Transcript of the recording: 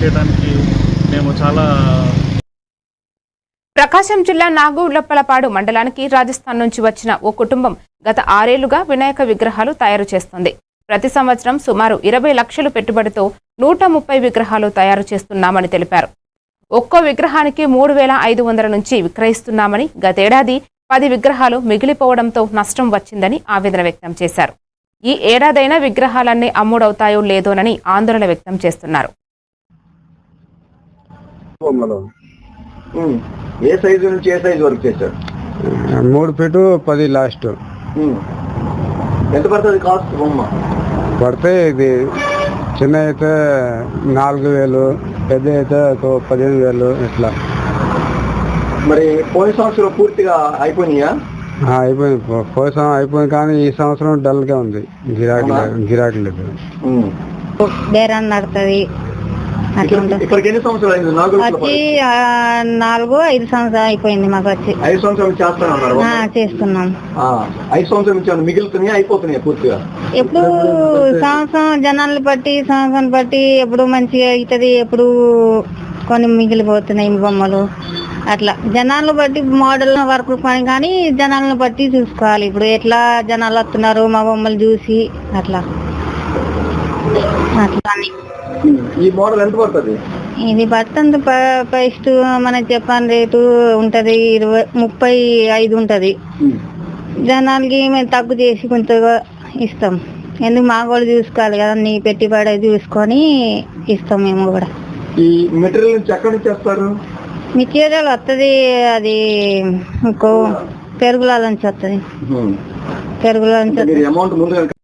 చేయడానికి మేము చాలా. ప్రకాశం జిల్లా నాగులప్పలపాడు మండలానికి రాజస్థాన్ నుంచి వచ్చిన ఓ కుటుంబం గత 6 ఏళ్లుగా వినాయక విగ్రహాలు తయారు చేస్తుంది. ప్రతి సంవత్సరం సుమారు 20 లక్షలు పెట్టుబడితో 130 విగ్రహాలు తయారు చేస్తున్నామని తెలిపారు. ఒక్కో విగ్రహానికి 3,500 నుంచి విక్రయిస్తున్నామని, గతేడాది 10 విగ్రహాలు మిగిలిపోవడంతో నష్టం వచ్చిందని ఆవేదన వ్యక్తం చేశారు. ఈ ఏడాదైనా విగ్రహాలన్నీ అమ్ముడవుతాయో లేదోనని ఆందోళన వ్యక్తం చేస్తున్నారు. ఏ సైజు నుంచి ఏ సైజు వరకు చేశారు? 3 ఫీటు 10 లాస్ట్. ఎంత పడుతుంది కాస్ట్ బొమ్మ? పడితే ఇది చిన్న అయితే 4,000, పెద్ద అయితే 15,000 ఇట్లా. మరి పోయిన సంవత్సరం పూర్తిగా అయిపోయినాయా? అయిపోయింది. పోయిన సంవత్సరం అయిపోయింది, కానీ ఈ సంవత్సరం డల్గా ఉంది. గిరాకీ లేదు. బేరాన్ని నడుతుంది. ఇక్కడికి ఎన్ని సంవత్సరాలు అయింది? వచ్చి 4-5 సంవత్సరాలు అయిపోయింది. మాకు వచ్చి 5 సంవత్సరాలు చేస్తాను చేస్తున్నాం. 5 సంవత్సరాల నుంచి మిగులుతున్నాయా, అయిపోతున్నాయా పూర్తిగా? ఎప్పుడు సంవత్సరం జనాలను బట్టి, సంవత్సరం బట్టి ఎప్పుడు మంచిగా అవుతుంది, ఎప్పుడు కొన్ని మిగిలిపోతున్నాయి బొమ్మలు. అట్లా జనాలను బట్టి మోడల్ వర్క్ పని, కానీ జనాలను బట్టి చూసుకోవాలి. ఇప్పుడు ఎట్లా జనాలు వస్తున్నారు మా బొమ్మలు చూసి అట్లా అట్లా. ఈ మోడల్ ఎంత పడుతుంది? ఇది పడుతుంది ఫస్ట్ మనకి చెప్పని రేటు ఉంటది 35 ఉంటది. జనాలకి మేము తక్కువ చేసి కొంచెంగా ఇస్తాం. ఎందుకు మా కూడా చూసుకోవాలి కదా, నీ పెట్టుబడి చూసుకొని ఇస్తాం మేము కూడా. ఈ మెటీరియల్ నుంచి ఎక్కడి నుంచి వస్తారు? మెటీరియల్ వస్తుంది, అది ఇంకో పెరుగుల నుంచి వస్తుంది. పెరుగుల నుంచి అమౌంట్ ముందుగా